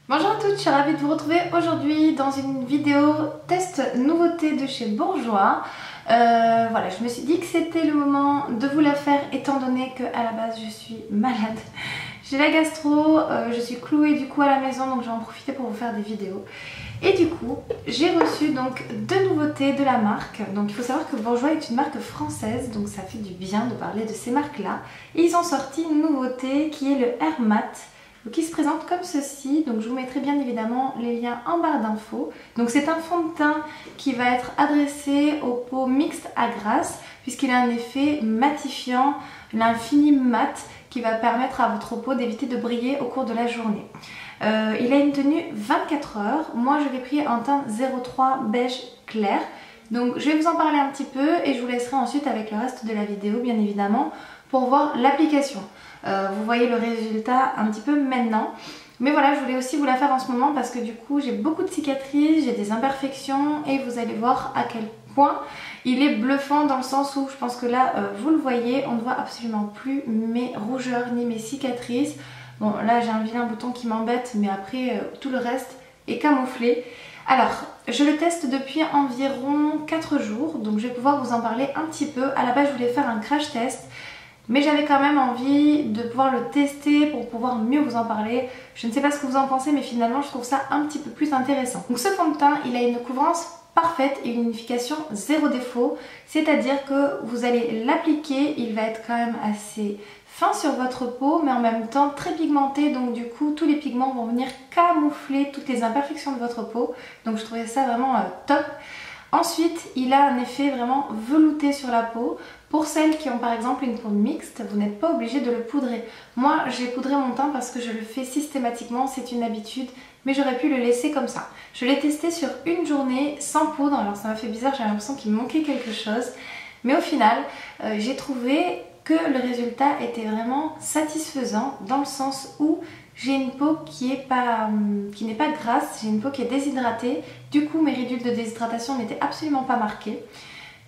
Bonjour à toutes, je suis ravie de vous retrouver aujourd'hui dans une vidéo test nouveauté de chez Bourjois. Voilà, je me suis dit que c'était le moment de vous la faire étant donné que à la base je suis malade. J'ai la gastro, je suis clouée du coup à la maison, donc je vais en profiter pour vous faire des vidéos. Et du coup, j'ai reçu donc deux nouveautés de la marque. Donc il faut savoir que Bourjois est une marque française, donc ça fait du bien de parler de ces marques-là. Et ils ont sorti une nouveauté qui est le Air Matte, qui se présente comme ceci. Donc je vous mettrai bien évidemment les liens en barre d'infos. Donc c'est un fond de teint qui va être adressé aux peaux mixtes à grasses, puisqu'il a un effet matifiant, il a un fini mat qui va permettre à votre peau d'éviter de briller au cours de la journée. Il a une tenue 24 heures. Moi je l'ai pris en teint 03 beige clair. Donc je vais vous en parler un petit peu et je vous laisserai ensuite avec le reste de la vidéo bien évidemment pour voir l'application. Vous voyez le résultat un petit peu maintenant. Mais voilà, je voulais aussi vous la faire en ce moment parce que du coup j'ai beaucoup de cicatrices, j'ai des imperfections et vous allez voir à quel point il est bluffant dans le sens où je pense que là vous le voyez, on ne voit absolument plus mes rougeurs ni mes cicatrices. Bon là j'ai un vilain bouton qui m'embête mais après tout le reste est camouflé. Alors je le teste depuis environ 4 jours donc je vais pouvoir vous en parler un petit peu. À la base je voulais faire un crash test, mais j'avais quand même envie de pouvoir le tester pour pouvoir mieux vous en parler. Je ne sais pas ce que vous en pensez, mais finalement je trouve ça un petit peu plus intéressant. Donc ce fond de teint, il a une couvrance parfaite et une unification zéro défaut. C'est-à-dire que vous allez l'appliquer, il va être quand même assez fin sur votre peau, mais en même temps très pigmenté. Donc du coup, tous les pigments vont venir camoufler toutes les imperfections de votre peau. Donc je trouvais ça vraiment top. Ensuite, il a un effet vraiment velouté sur la peau. Pour celles qui ont par exemple une peau mixte, vous n'êtes pas obligé de le poudrer. Moi, j'ai poudré mon teint parce que je le fais systématiquement, c'est une habitude, mais j'aurais pu le laisser comme ça. Je l'ai testé sur une journée sans poudre, alors ça m'a fait bizarre, j'avais l'impression qu'il me manquait quelque chose. Mais au final, j'ai trouvé que le résultat était vraiment satisfaisant dans le sens où j'ai une peau qui n'est pas grasse, j'ai une peau qui est déshydratée. Du coup, mes ridules de déshydratation n'étaient absolument pas marquées.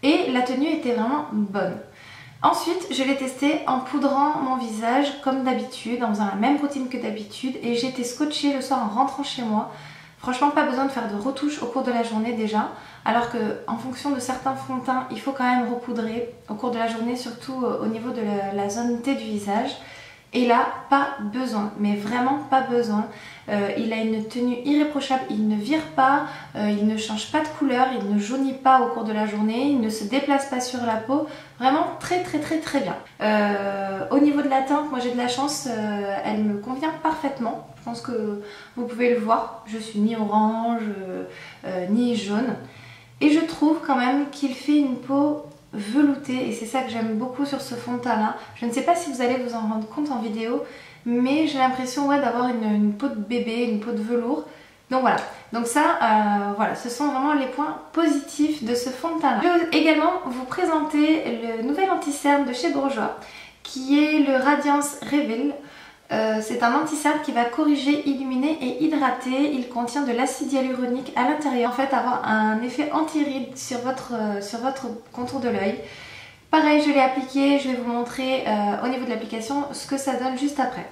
Et la tenue était vraiment bonne. Ensuite, je l'ai testé en poudrant mon visage comme d'habitude, en faisant la même routine que d'habitude. Et j'ai été scotchée le soir en rentrant chez moi. Franchement, pas besoin de faire de retouches au cours de la journée déjà. Alors que en fonction de certains fonds de teint, il faut quand même repoudrer au cours de la journée, surtout au niveau de la zone T du visage. Et là, pas besoin, mais vraiment pas besoin. Il a une tenue irréprochable, il ne vire pas, il ne change pas de couleur, il ne jaunit pas au cours de la journée, il ne se déplace pas sur la peau. Vraiment très bien. Au niveau de la teinte, moi j'ai de la chance, elle me convient parfaitement. Je pense que vous pouvez le voir, je suis ni orange, ni jaune. Et je trouve quand même qu'il fait une peau velouté et c'est ça que j'aime beaucoup sur ce fond de teint là. Je ne sais pas si vous allez vous en rendre compte en vidéo, mais j'ai l'impression d'avoir une peau de bébé, une peau de velours. Donc voilà, donc ça, voilà, ce sont vraiment les points positifs de ce fond de teint là. Je vais également vous présenter le nouvel anti-cerne de chez Bourjois qui est le Radiance Reveal. C'est un anti-cerne qui va corriger, illuminer et hydrater. Il contient de l'acide hyaluronique à l'intérieur, en fait avoir un effet anti-rides sur votre contour de l'œil. Pareil, je l'ai appliqué, je vais vous montrer au niveau de l'application ce que ça donne juste après.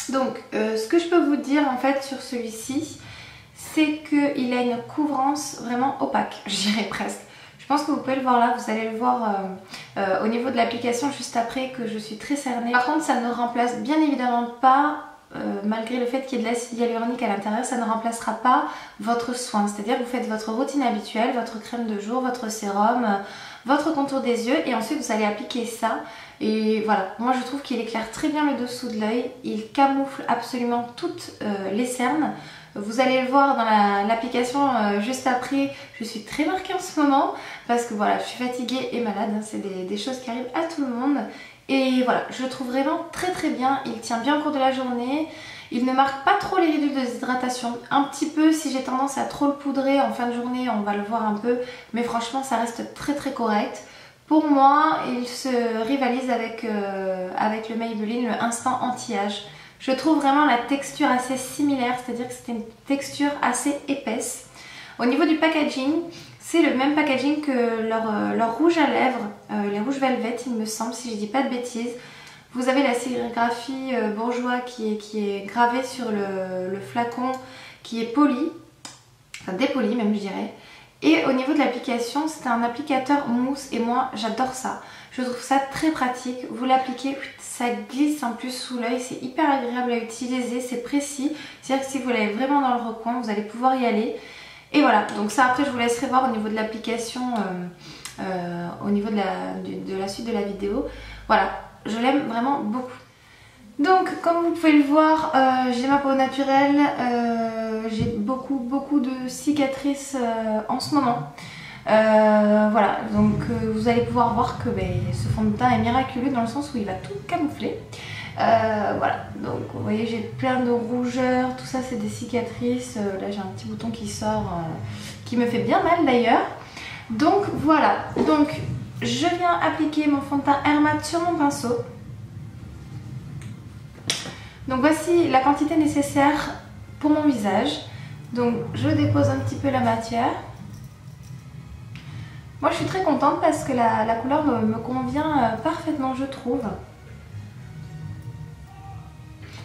Donc ce que je peux vous dire en fait sur celui-ci, c'est qu'il a une couvrance vraiment opaque, je dirais presque. Je pense que vous pouvez le voir là, vous allez le voir au niveau de l'application juste après que je suis très cernée. Par contre, ça ne remplace bien évidemment pas, malgré le fait qu'il y ait de l'acide hyaluronique à l'intérieur, ça ne remplacera pas votre soin. C'est-à-dire que vous faites votre routine habituelle, votre crème de jour, votre sérum, votre contour des yeux et ensuite vous allez appliquer ça. Et voilà, moi je trouve qu'il éclaire très bien le dessous de l'œil, il camoufle absolument toutes les cernes. Vous allez le voir dans l'application juste après, je suis très marquée en ce moment parce que voilà, je suis fatiguée et malade, hein, c'est des choses qui arrivent à tout le monde. Et voilà, je le trouve vraiment très bien, il tient bien au cours de la journée, il ne marque pas trop les ridules de déshydratation. Un petit peu si j'ai tendance à trop le poudrer en fin de journée, on va le voir un peu, mais franchement ça reste très correct. Pour moi, il se rivalise avec le Maybelline, le Instant Anti-Âge. Je trouve vraiment la texture assez similaire, c'est-à-dire que c'est une texture assez épaisse. Au niveau du packaging, c'est le même packaging que leur rouge à lèvres, les rouges velvet il me semble, si je dis pas de bêtises. Vous avez la sérigraphie Bourjois qui est gravée sur le flacon, qui est poli, enfin dépoli même je dirais. Et au niveau de l'application, c'est un applicateur mousse et moi j'adore ça. Je trouve ça très pratique. Vous l'appliquez, ça glisse en plus sous l'œil, c'est hyper agréable à utiliser, c'est précis. C'est-à-dire que si vous l'avez vraiment dans le recoin, vous allez pouvoir y aller. Et voilà, donc ça après je vous laisserai voir au niveau de l'application, au niveau de la suite de la vidéo. Voilà, je l'aime vraiment beaucoup. Donc comme vous pouvez le voir, j'ai ma peau naturelle, j'ai beaucoup de cicatrices en ce moment. Voilà, donc vous allez pouvoir voir que ce fond de teint est miraculeux dans le sens où il va tout camoufler. Voilà, donc vous voyez j'ai plein de rougeurs, tout ça c'est des cicatrices. Là j'ai un petit bouton qui sort, qui me fait bien mal d'ailleurs. Donc voilà, donc je viens appliquer mon fond de teint Air Matte sur mon pinceau. Donc voici la quantité nécessaire pour mon visage. Donc je dépose un petit peu la matière. Moi je suis très contente parce que la couleur me convient parfaitement je trouve.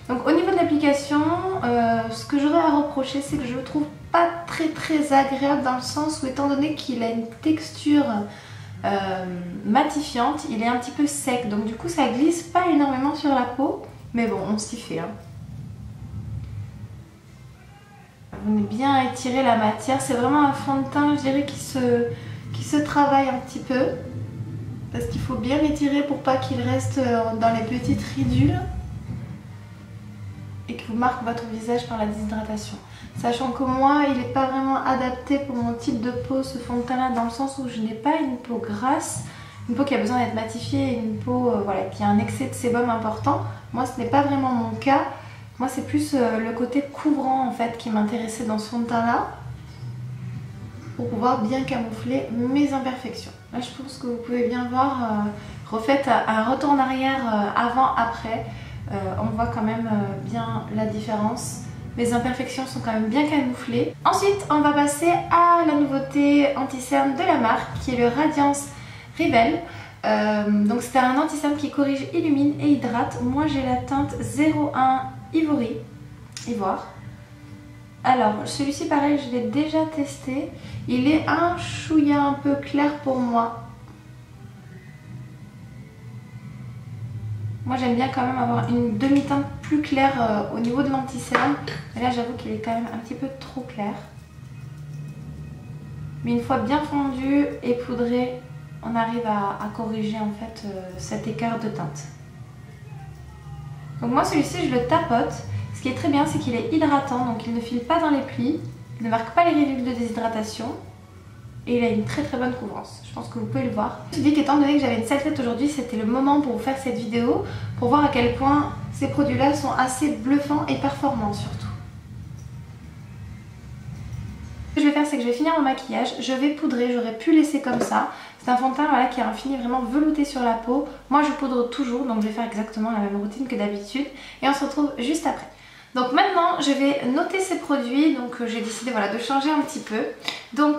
Donc au niveau de l'application, ce que j'aurais à reprocher c'est que je le trouve pas très agréable dans le sens où étant donné qu'il a une texture matifiante, il est un petit peu sec. Donc du coup ça glisse pas énormément sur la peau. Mais bon, on s'y fait. Hein. On est bien étiré la matière. C'est vraiment un fond de teint, je dirais, qui se travaille un petit peu. Parce qu'il faut bien l'étirer pour pas qu'il reste dans les petites ridules. Et que vous marque votre visage par la déshydratation. Sachant que moi, il n'est pas vraiment adapté pour mon type de peau, ce fond de teint là, dans le sens où je n'ai pas une peau grasse. Une peau qui a besoin d'être matifiée et une peau voilà, qui a un excès de sébum important. Moi ce n'est pas vraiment mon cas. Moi c'est plus le côté couvrant en fait qui m'intéressait dans ce fond de teint là. Pour pouvoir bien camoufler mes imperfections. Là je pense que vous pouvez bien voir, refaites un retour en arrière avant-après. On voit quand même bien la différence. Mes imperfections sont quand même bien camouflées. Ensuite on va passer à la nouveauté anti-cerne de la marque qui est le Radiance Rebel. Donc c'est un anti-cerne qui corrige, illumine et hydrate. Moi j'ai la teinte 01 Ivoire. Alors celui-ci pareil je l'ai déjà testé. Il est un chouïa un peu clair pour moi. Moi j'aime bien quand même avoir une demi-teinte plus claire au niveau de l'anti-cerne. Mais là j'avoue qu'il est quand même un petit peu trop clair. Mais une fois bien fondu et poudré, on arrive à corriger en fait cet écart de teinte. Donc moi celui-ci je le tapote. Ce qui est très bien c'est qu'il est hydratant, donc il ne file pas dans les plis, il ne marque pas les ridules de déshydratation et il a une très bonne couvrance. Je pense que vous pouvez le voir. Je me suis dit qu'étant donné que j'avais une sale tête aujourd'hui, c'était le moment pour vous faire cette vidéo pour voir à quel point ces produits là sont assez bluffants et performants surtout. Ce que je vais faire c'est que je vais finir mon maquillage, je vais poudrer, j'aurais pu laisser comme ça. C'est un fond de teint voilà, qui a un fini vraiment velouté sur la peau. Moi je poudre toujours donc je vais faire exactement la même routine que d'habitude et on se retrouve juste après. Donc maintenant je vais noter ces produits, donc j'ai décidé voilà, de changer un petit peu. Donc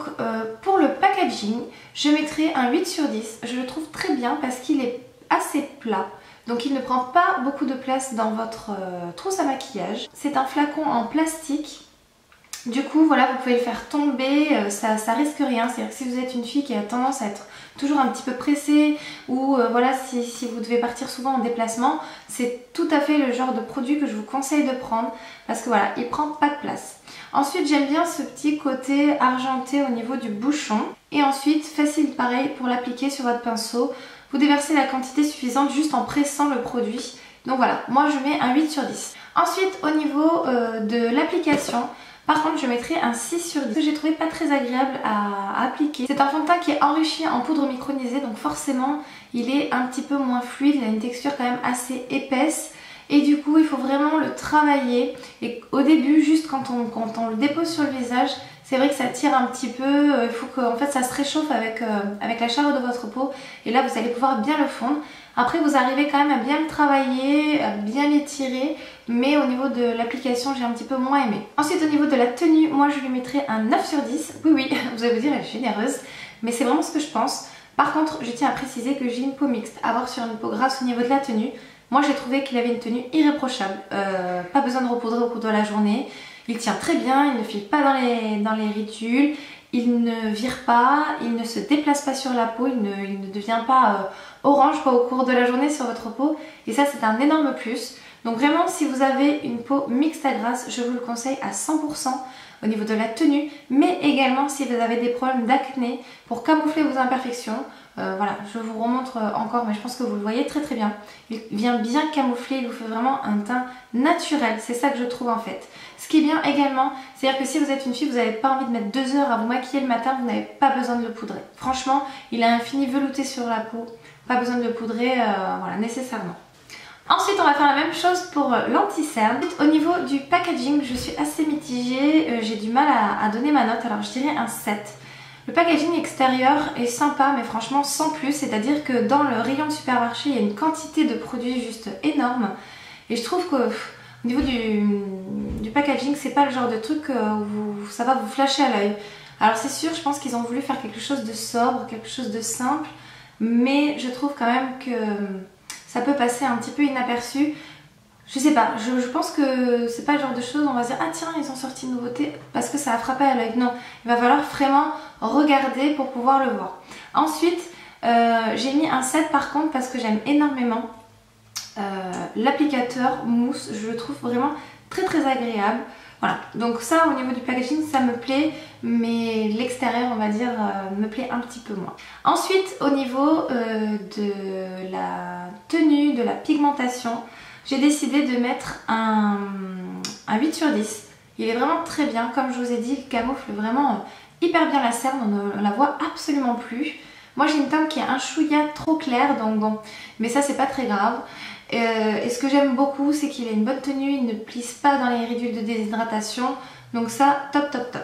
pour le packaging je mettrai un 8 sur 10, je le trouve très bien parce qu'il est assez plat. Donc il ne prend pas beaucoup de place dans votre trousse à maquillage. C'est un flacon en plastique. Du coup voilà vous pouvez le faire tomber, ça risque rien, c'est-à-dire que si vous êtes une fille qui a tendance à être toujours un petit peu pressée ou voilà si vous devez partir souvent en déplacement, c'est tout à fait le genre de produit que je vous conseille de prendre parce que voilà il prend pas de place. Ensuite j'aime bien ce petit côté argenté au niveau du bouchon et ensuite facile pareil pour l'appliquer sur votre pinceau, vous déversez la quantité suffisante juste en pressant le produit. Donc voilà, moi je mets un 8 sur 10. Ensuite au niveau de l'application, par contre je mettrai un 6 sur 10 que j'ai trouvé pas très agréable à appliquer. C'est un fond de teint qui est enrichi en poudre micronisée donc forcément il est un petit peu moins fluide, il a une texture quand même assez épaisse et du coup il faut vraiment le travailler et au début juste quand on le dépose sur le visage c'est vrai que ça tire un petit peu, il faut que en fait, ça se réchauffe avec la chaleur de votre peau et là vous allez pouvoir bien le fondre. Après vous arrivez quand même à bien le travailler, à bien l'étirer, mais au niveau de l'application j'ai un petit peu moins aimé. Ensuite au niveau de la tenue, moi je lui mettrai un 9 sur 10. Oui, vous allez vous dire elle est généreuse, mais c'est vraiment ce que je pense. Par contre je tiens à préciser que j'ai une peau mixte. À voir sur une peau grasse au niveau de la tenue, Moi j'ai trouvé qu'il avait une tenue irréprochable, pas besoin de repoudrer au cours de la journée. Il tient très bien, il ne file pas dans les ridules, il ne vire pas, il ne se déplace pas sur la peau, il ne devient pas orange quoi, au cours de la journée sur votre peau. Et ça c'est un énorme plus. Donc vraiment si vous avez une peau mixte à grasse, je vous le conseille à 100% au niveau de la tenue. Mais également si vous avez des problèmes d'acné, pour camoufler vos imperfections. Voilà, je vous remontre encore, mais je pense que vous le voyez très très bien. Il vient bien camoufler, il vous fait vraiment un teint naturel, c'est ça que je trouve en fait. Ce qui est bien également, c'est-à-dire que si vous êtes une fille, vous n'avez pas envie de mettre 2 heures à vous maquiller le matin, vous n'avez pas besoin de le poudrer. Franchement, il a un fini velouté sur la peau, pas besoin de le poudrer voilà, nécessairement. Ensuite, on va faire la même chose pour l'anti-cerne. Au niveau du packaging, je suis assez mitigée, j'ai du mal à donner ma note, alors je dirais un 7. Le packaging extérieur est sympa mais franchement sans plus, c'est-à-dire que dans le rayon de supermarché il y a une quantité de produits juste énorme et je trouve que au niveau du packaging c'est pas le genre de truc où ça va vous flasher à l'œil. Alors c'est sûr, je pense qu'ils ont voulu faire quelque chose de sobre, quelque chose de simple, mais je trouve quand même que ça peut passer un petit peu inaperçu. Je sais pas, je pense que c'est pas le genre de choses où on va se dire ah tiens ils ont sorti une nouveauté parce que ça a frappé à l'œil. Non, il va falloir vraiment regarder pour pouvoir le voir. Ensuite j'ai mis un 7 par contre parce que j'aime énormément l'applicateur mousse, je le trouve vraiment très très agréable. Voilà, donc ça au niveau du packaging ça me plaît, mais l'extérieur on va dire me plaît un petit peu moins. Ensuite au niveau de la tenue, de la pigmentation, j'ai décidé de mettre un 8 sur 10. Il est vraiment très bien, comme je vous ai dit, il camoufle vraiment hyper bien la cerne, on ne la voit absolument plus. Moi j'ai une teinte qui est un chouïa trop claire, donc bon, mais ça c'est pas très grave. Et ce que j'aime beaucoup, c'est qu'il a une bonne tenue, il ne plisse pas dans les ridules de déshydratation. Donc ça, top top top.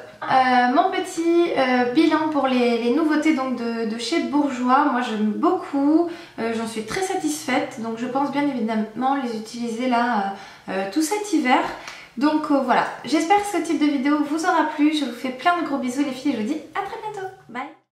Mon petit bilan pour les nouveautés donc de chez Bourjois, moi j'aime beaucoup, j'en suis très satisfaite, donc je pense bien évidemment les utiliser là tout cet hiver. Donc voilà, j'espère que ce type de vidéo vous aura plu, je vous fais plein de gros bisous les filles et je vous dis à très bientôt.